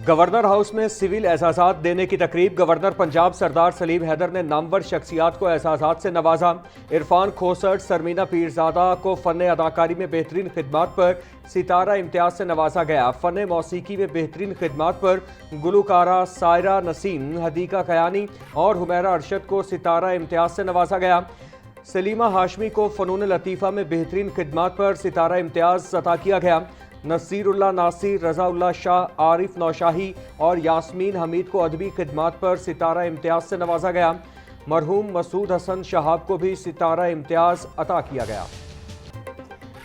Governor house में civil एहसासात देने की तकरीब। गवर्नर पंजाब सरदार सलीम हैदर ने नामवर शख्सियात को एहसासात से नवाजा। इरफान खोसट, सरमीना पीरजादा को फ़न अदाकारी में बेहतरीन खिदमात पर सितारा इम्तियाज से नवाजा गया। फ़न मौसीकी में बेहतरीन खिदमात पर गुलकारा सायरा नसीम, हदीका कयानी और हुमैरा अरशद को सितारा इम्तियाज से नवाजा गया। सलीमा हाशमी को फ़नून लतीफ़ा में बेहतरीन खिदमात पर सितारा इम्तियाज अता किया गया। नसीरुल्लाह नासिर, रज़ाउल्लाह शाह, आरिफ नौशाही और यास्मीन हमीद को अदबी खिदमात पर सितारा इम्तियाज से नवाजा गया। मरहूम मसूद हसन शहाब को भी सितारा इम्तियाज अता किया गया।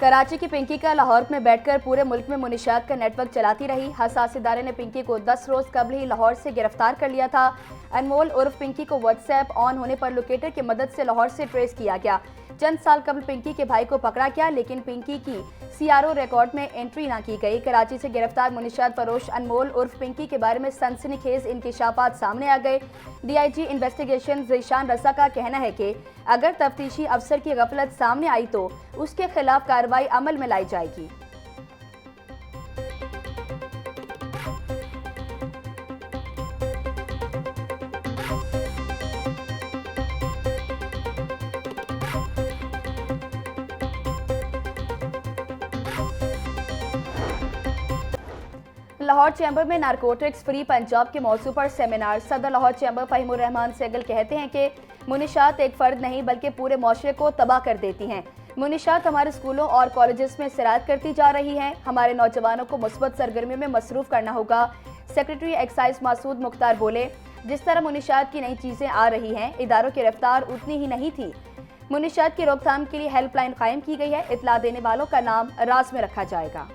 कराची की पिंकी का लाहौर में बैठकर पूरे मुल्क में मुनिशात का नेटवर्क चलाती रही। हसास इदारे ने पिंकी को 10 रोज कबल ही लाहौर से गिरफ्तार कर लिया था। अनमोल उर्फ पिंकी को व्हाट्सएप ऑन होने पर लोकेटर की मदद से लाहौर से ट्रेस किया गया। चंद साल कबल पिंकी के भाई को पकड़ा गया, लेकिन पिंकी की सीआरओ रिकॉर्ड में एंट्री ना की गई। कराची से गिरफ्तार मुनिशात फरोश अनमोल उर्फ पिंकी के बारे में सनसनीखेज इंकिशाफात सामने आ गए। डीआईजी इन्वेस्टिगेशन ज़ीशान रज़ा का कहना है कि अगर तफ्तीशी अफसर की गफलत सामने आई तो उसके खिलाफ कार्रवाई अमल में लाई जाएगी। लाहौर चैम्बर में नारकोटिक्स फ्री पंजाब के मौजू पर सेमिनार। सदर लाहौर चैम्बर फ़हीमुर रहमान सेगल कहते हैं कि मुनिशात एक फ़र्द नहीं बल्कि पूरे माशरे को तबाह कर देती हैं। मुनिशात हमारे स्कूलों और कॉलेजेस में सिरायत करती जा रही हैं। हमारे नौजवानों को मुस्बत सरगर्मियों में मसरूफ़ करना होगा। सेक्रेटरी एक्साइज मासूद मुख्तार बोले, जिस तरह मुनिशात की नई चीज़ें आ रही हैं, इदारों की रफ्तार उतनी ही नहीं थी। मुनिशात की रोकथाम के लिए हेल्पलाइन कायम की गई है। इतला देने वालों का नाम राज में रखा जाएगा।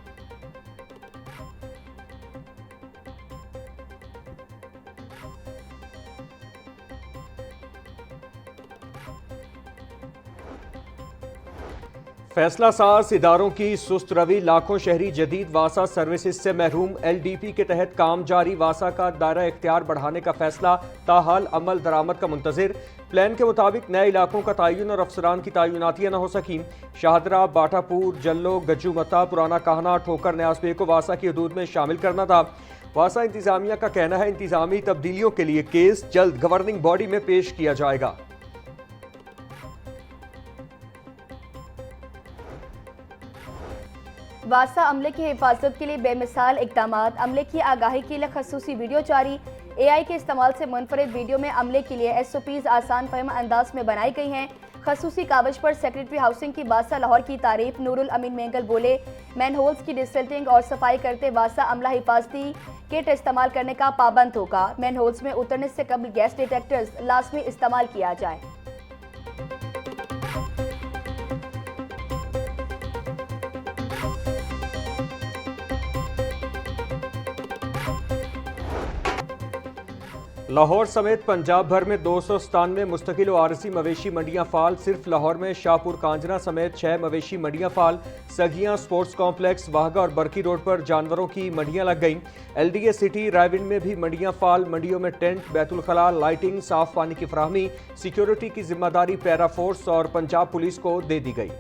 फैसला साज इदारों की सुस्त रवि, लाखों शहरी जदीद वासा सर्विसेज से महरूम। LDP के तहत काम जारी। वासा का दायरा इख्तियार बढ़ाने का फैसला ताहाल अमल दरामद का मुंतजिर। प्लान के मुताबिक नए इलाकों का तयन और अफसरान की तयनातियाँ न हो सकी। शाहदरा, बाटापुर, जल्लो, गज्जूमता, पुराना कहना, ठोकर, न्यासबे को वासा की हदूद में शामिल करना था। वासा इंतजामिया का कहना है इंतजामी तब्दीलियों के लिए केस जल्द गवर्निंग बॉडी में पेश किया जाएगा। वासा अमले की हिफाजत के लिए बेमिसाल इक़दामात। अमले की आगाही के लिए खसूसी वीडियो जारी। AI के इस्तेमाल से मुनफरिद वीडियो में अमले के लिए SOPs आसान फहम अंदाज में बनाई गई हैं। खसूसी कावज पर सेक्रेटरी हाउसिंग की वासा लाहौर की तारीफ। नूरुल अमीन मेंगल बोले, मैनहोल्स की डिसल्टिंग और सफाई करते वासा अमला हिफाजती किट इस्तेमाल करने का पाबंद होगा। मैनहोल्स में उतरने से कबल गैस डिटेक्टर्स लाजमी इस्तेमाल किया जाए। लाहौर समेत पंजाब भर में 297 मुस्तकिल और आरसी मवेशी मंडियां फाल। सिर्फ लाहौर में शाहपुर कांजना समेत 6 मवेशी मंडियां फाल। सगियां, स्पोर्ट्स कॉम्प्लेक्स, वाहगा और बरकी रोड पर जानवरों की मंडियां लग गईं। LDA सिटी रायविंड में भी मंडियां फाल। मंडियों में टेंट, बैतुल खला, लाइटिंग, साफ पानी की फराहमी, सिक्योरिटी की जिम्मेदारी पैरा फोर्स और पंजाब पुलिस को दे दी गई।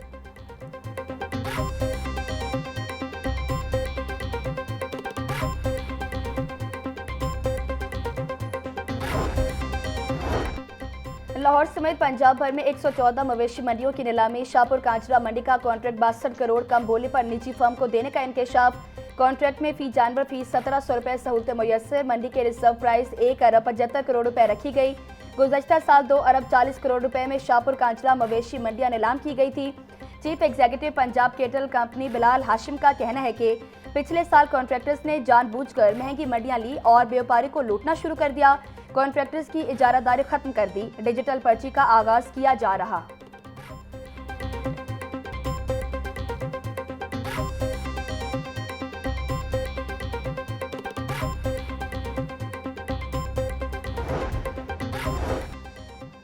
लाहौर समेत पंजाब भर में 114 मवेशी मंडियों की नीलामी। शाहपुर कांचरा मंडी का कॉन्ट्रैक्ट 62 करोड़ कम बोली पर निजी फर्म को देने का इंकशाफ। कॉन्ट्रैक्ट में फी जानवर फीस 1700 रुपये सहूलत मुयस्सर। मंडी के रिजर्व प्राइस 1 अरब 75 करोड़ रुपए रखी गई। गुज़श्ता साल 2 अरब 40 करोड़ रुपए में शाहपुर कांचरा मवेशी मंडियां नीलाम की गई थी। Chief executive Punjab kettle company Bilal Hashim का कहना है कि पिछले साल कॉन्ट्रैक्टर्स ने जानबूझकर महंगी मंडियां ली और व्यापारी को लूटना शुरू कर दिया। कॉन्ट्रैक्टर्स की इजारादारी खत्म कर दी। डिजिटल पर्ची का आगाज किया जा रहा।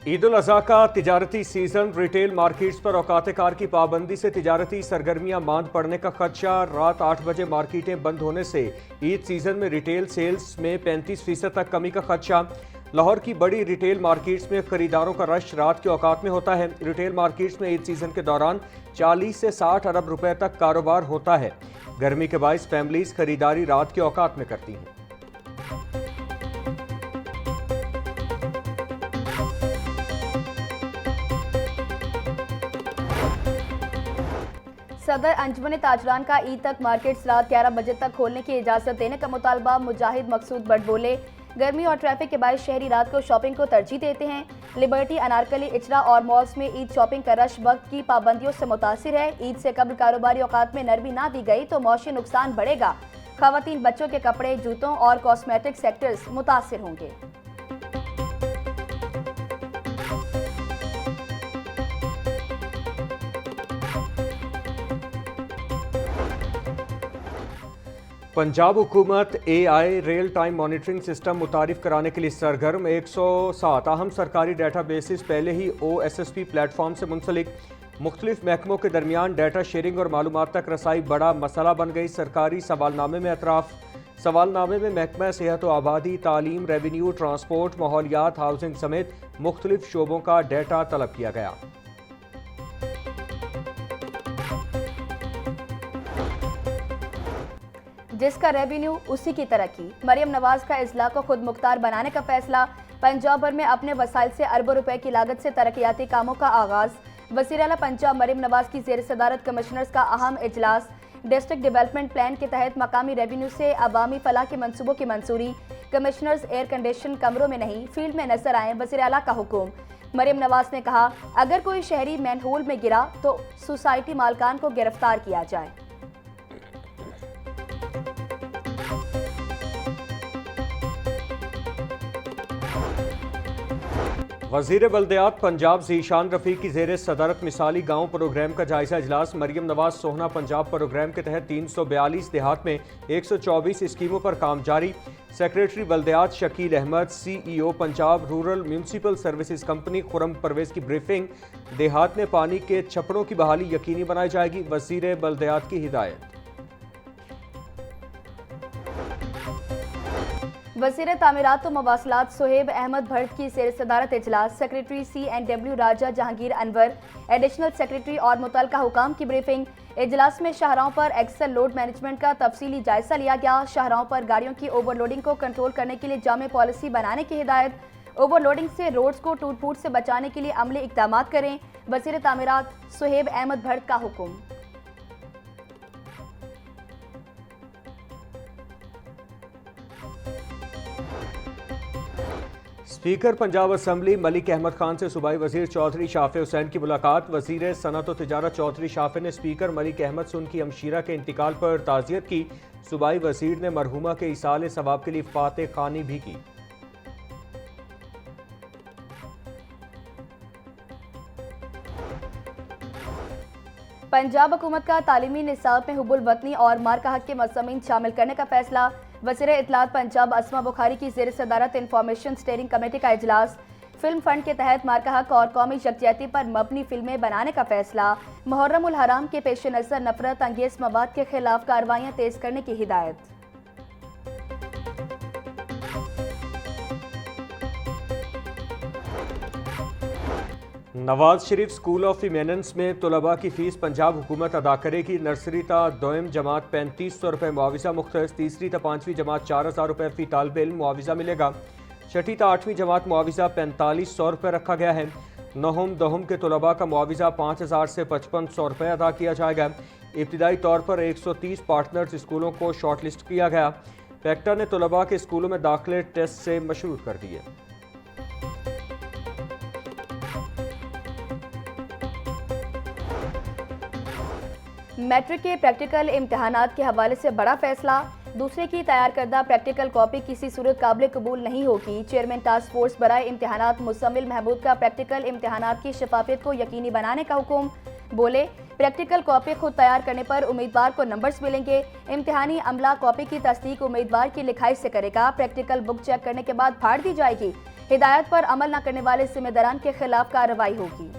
ईद उल अज़हा का तिजारती सीजन। रिटेल मार्केट्स पर औकात कार की पाबंदी से तिजारती सरगर्मियां मांद पड़ने का खदशा। रात 8 बजे मार्केटें बंद होने से ईद सीजन में रिटेल सेल्स में 35% तक कमी का खदशा। लाहौर की बड़ी रिटेल मार्केट्स में खरीदारों का रश रात के औकात में होता है। रिटेल मार्केट्स में ईद सीजन के दौरान 40 से 60 अरब रुपए तक कारोबार होता है। गर्मी के बायस फैमिलीज खरीदारी रात के औकात में करती हैं। सदर अंजुमन ताजरान का ईद तक मार्केट्स रात 11 बजे तक खोलने की इजाजत देने का मुतालबा। मुजाहिद मकसूद भट्ट बोले, गर्मी और ट्रैफिक के बायस शहरी रात को शॉपिंग को तरजीह देते हैं। लिबर्टी, अनारकली, इचरा और मॉल्स में ईद शॉपिंग का रश वक्त की पाबंदियों से मुतासिर है। ईद से कबल कारोबारी औकात में नरमी ना दी गई तो मौशी नुकसान बढ़ेगा। खवातीन, बच्चों के कपड़े, जूतों और कॉस्मेटिक सेक्टर्स मुतासिर होंगे। पंजाब हुकूमत AI real time monitoring system मुतारिफ कराने के लिए सरगर्म। 107 अहम सरकारी डाटा बेसिस पहले ही OSSP प्लेटफॉर्म से मुंसलिक। मुख्तलिफ महकमों के दरमियान डाटा शेयरिंग और मालूमात तक रसाई बड़ा मसला बन गई। सरकारी सवालनामे में एतराफ़। सवालनामे में महकमा सेहत व आबादी, तालीम, रेवेन्यू, ट्रांसपोर्ट, माहौलियात, हाउसिंग समेत मुख्तलिफ शोबों का डाटा तलब किया गया। जिसका रेवेन्यू उसी की तरक्की। मरियम नवाज का इजला को खुद मुख्तार बनाने का फैसला। पंजाब भर में अपने वसाइल से अरबों रुपए की लागत से तरक्याती कामों का आगाज। वज़ीर आला पंजाब मरियम नवाज की ज़ेर सदारत कमिश्नर्स का अहम इजलास। डिस्ट्रिक्ट डेवलपमेंट प्लान के तहत मकामी रेवेन्यू से अवामी फलाह के मंसूबों की मंजूरी। कमिश्नर्स एयर कंडीशन कमरों में नहीं फील्ड में नजर आए, वज़ीर आला का हुक्म। मरियम नवाज ने कहा, अगर कोई शहरी मैनहोल में गिरा तो सोसाइटी मालकान को गिरफ्तार किया जाए। वज़ीर बल्दियात पंजाब ज़ीशान रफ़ीक की ज़ेर सदारत मिसाली गाँव प्रोग्राम का जायजा इजलास। मरियम नवाज सोहना पंजाब प्रोग्राम के तहत 342 देहात में 124 स्कीमों पर काम जारी। सेक्रेटरी बल्दियात Shakeel Ahmed, CEO Punjab rural municipal services company Khurram Parvez की ब्रीफिंग। देहात में पानी के छपड़ों की बहाली यकीनी बनाई जाएगी, वज़ीर बल्दियात की हिदायत। वज़ीर तामीरात व मवासलात सुहेब अहमद भट्ट की ज़ेर सदारत इजलास। सेक्रेटरी C&W राजा जहांगीर अनवर, एडिशनल सेक्रेटरी और मुतल्लिका हुकाम की ब्रीफिंग। इजलास में शाहराहों पर एक्सेल लोड मैनेजमेंट का तफसीली जायजा लिया गया। शाहराहों पर गाड़ियों की ओवरलोडिंग को कंट्रोल करने के लिए जामे पॉलिसी बनाने की हिदायत। ओवरलोडिंग से रोड्स को टूट फूट से बचाने के लिए अमली इक़दाम करें, वज़ीर तामीरात सुहेब अहमद भट्ट का हुक्म। स्पीकर पंजाब असम्बली मलिक अहमद खान से सूबाई वजीर चौधरी शाफे हुसैन की मुलाकात। वजीर सनत व तिजारत चौधरी शाफे ने स्पीकर मलिक अहमद से उनकी हमशीरा के इंतकाल पर ताज़ियत की। सूबाई वजीर ने मरहूमा के इसाले सवाब के लिए फाते खानी भी की। पंजाब हुकूमत का तालीमी निसाब में हुब्बुल वतनी और मार का हक के मज़ामीन शामिल करने का फैसला। वज़ीर इत्तलात पंजाब अस्मा बुखारी की ज़ेर सदारत इंफॉर्मेशन स्टीयरिंग कमेटी का इजलास। फिल्म फंड के तहत मार का हक और कौमी यकजहती पर मबनी फिल्में बनाने का फैसला। मुहर्रम उल हराम के पेश नज़र नफरत अंगेज मवाद के खिलाफ कार्रवाइयाँ तेज करने की हिदायत। नवाज शरीफ स्कूल ऑफ इमेनेंस में तलबा की फ़ीस पंजाब हुकूमत अदा करेगी। नर्सरी ता दोयम जमात 3500 रुपये मुआविजा मुख्तस, तीसरी ता 5वीं जमात 4000 रुपये फ़ी तालिब इल्म मुआविजा मिलेगा। छठी ता 8वीं जमात मुआविजा 4500 रुपये रखा गया है। नहुम दहुम के तलबा का मुआविजा 5000 से 5500 रुपये अदा किया जाएगा। इब्तिदाई तौर पर 130 पार्टनर्स स्कूलों को शॉर्ट लिस्ट किया गया। पैक्टा ने तलबा के स्कूलों में दाखिले टेस्ट से मशरूत कर दिए। मैट्रिक के प्रैक्टिकल इम्तहानात के हवाले से बड़ा फैसला। दूसरे की तैयार करदा प्रैक्टिकल कॉपी किसी सूरत काबिल कबूल नहीं होगी। चेयरमैन टास्क फोर्स बराए इम्तहानात मुसम्मिल महमूद का प्रैक्टिकल इम्तहानात की शफाफियत को यकीनी बनाने का हुक्म। बोले, प्रैक्टिकल कॉपी खुद तैयार करने पर उम्मीदवार को नंबर्स मिलेंगे। इम्तिहानी अमला कॉपी की तस्दीक उम्मीदवार की लिखाई से करेगा। प्रैक्टिकल बुक चेक करने के बाद फाड़ दी जाएगी। हिदायत पर अमल न करने वाले जिम्मेदारान के खिलाफ कार्रवाई होगी।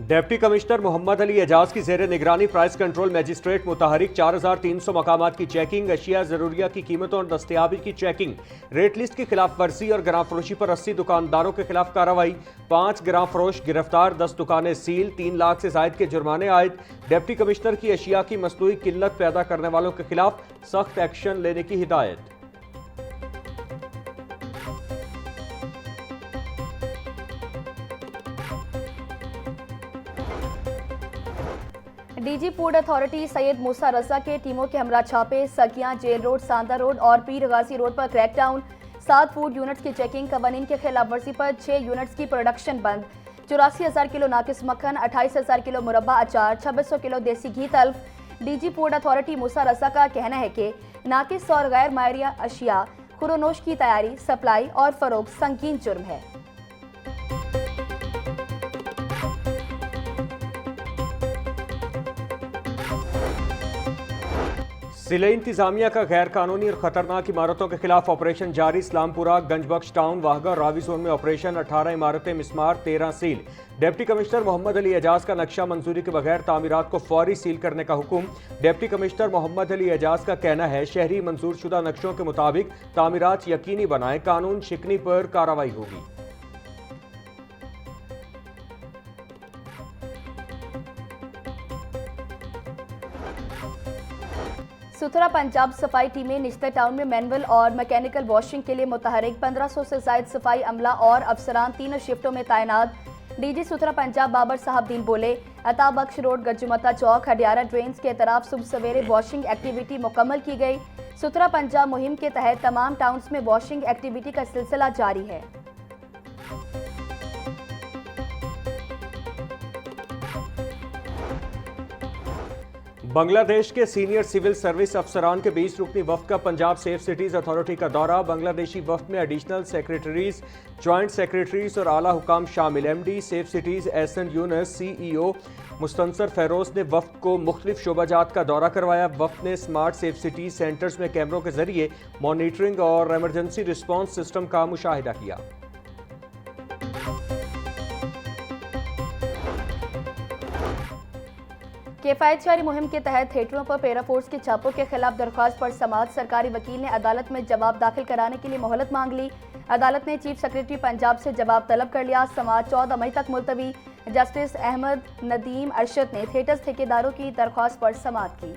डिप्टी कमिश्नर मोहम्मद अली एजाज की जेर निगरानी प्राइस कंट्रोल मजिस्ट्रेट मुतहरिक 4300 मकामात की चेकिंग, अशिया जरूरिया की कीमतों और दस्तयाबी की चेकिंग, रेट लिस्ट की खिलाफ वर्जी और ग्राम फरोशी पर 80 दुकानदारों के खिलाफ कार्रवाई, 5 ग्राम फरोश गिरफ्तार, 10 दुकानें सील, 3 लाख से जायद के जुर्माने आयद। डिप्टी कमिश्नर की अशिया की मसनूई किल्लत पैदा करने वालों के खिलाफ सख्त एक्शन लेने की हिदायत। डीजी फूड अथॉरिटी सैयद मूसा रजा के टीमों के हमरा छापे, सकियां, जेल रोड, सांदा रोड और पीर गाजी रोड पर क्रैकडाउन। 7 फूड यूनिट्स की चेकिंग, कवानीन के खिलाफ वर्जी पर 6 यूनिट्स की प्रोडक्शन बंद। 84,000 किलो नाकिस मक्खन, 28,000 किलो मुरब्बा अचार, 2600 किलो देसी घी तल्फ। डीजी फूड अथॉरिटी मूसा रजा का कहना है कि नाकिस और गैर मायरिया अशिया खुरोनोश की तैयारी, सप्लाई और फरोख्त संगीन जुर्म है। जिले इंतजामिया का गैर कानूनी और खतरनाक इमारतों के खिलाफ ऑपरेशन जारी। इस्लामपुरा, गंजबख्श टाउन, वाहगा, रावी जोन में ऑपरेशन। 18 इमारतें मिस्मार, 13 सील। डिप्टी कमिश्नर मोहम्मद अली एजाज का नक्शा मंजूरी के बगैर तामीरात को फौरी सील करने का हुक्म। डिप्टी कमिश्नर मोहम्मद अली एजाज का कहना है शहरी मंजूर शुदा नक्शों के मुताबिक तामीरात यकीनी बनाएं, कानून शिकनी पर कार्रवाई होगी। सुथरा पंजाब सफाई टीमें निश्चित टाउन में मैनुअल और मैकेनिकल वॉशिंग के लिए मुतहरिक। 1500 से जायद सफाई अमला और अफसरान 3 शिफ्टों में तैनात। डीजी सुथरा पंजाब बाबर साहब दीन बोले, अता बख्श रोड, गज्जुमता चौक, हडियारा ड्रेन्स के तरफ सुबह सवेरे वॉशिंग एक्टिविटी मुकम्मल की गई। सुथरा पंजाब मुहिम के तहत तमाम टाउन्स में वॉशिंग एक्टिविटी का सिलसिला जारी है। बांग्लादेश के सीनियर सिविल सर्विस अफसरान के 20 रुकनी वफ्द का पंजाब सेफ सिटीज अथॉरिटी का दौरा। बांग्लादेशी वफ्द में एडिशनल सेक्रेटरीज, जॉइंट सेक्रेटरीज और आला हुकाम शामिल। MD safe cities Ehsan Younus, CEO Mustansar Feroz ने वफ्द को मुख्तलिफ शोबाजात का दौरा करवाया। वफ्द ने स्मार्ट सेफ सिटीज सेंटर्स में कैमरों के जरिए मॉनिटरिंग और एमरजेंसी रिस्पॉन्स सिस्टम का मुशाहिदा किया। किफायत जारी मुहिम के तहत थिएटरों पर पैराफोर्स के छापों के खिलाफ दरख्वास्त पर समाअत। सरकारी वकील ने अदालत में जवाब दाखिल कराने के लिए मोहलत मांग ली। अदालत ने चीफ सेक्रेटरी पंजाब से जवाब तलब कर लिया। समाअत 14 मई तक मुलतवी। जस्टिस अहमद नदीम अरशद ने थिएटर्स ठेकेदारों की दरख्वास्त पर समाअत की।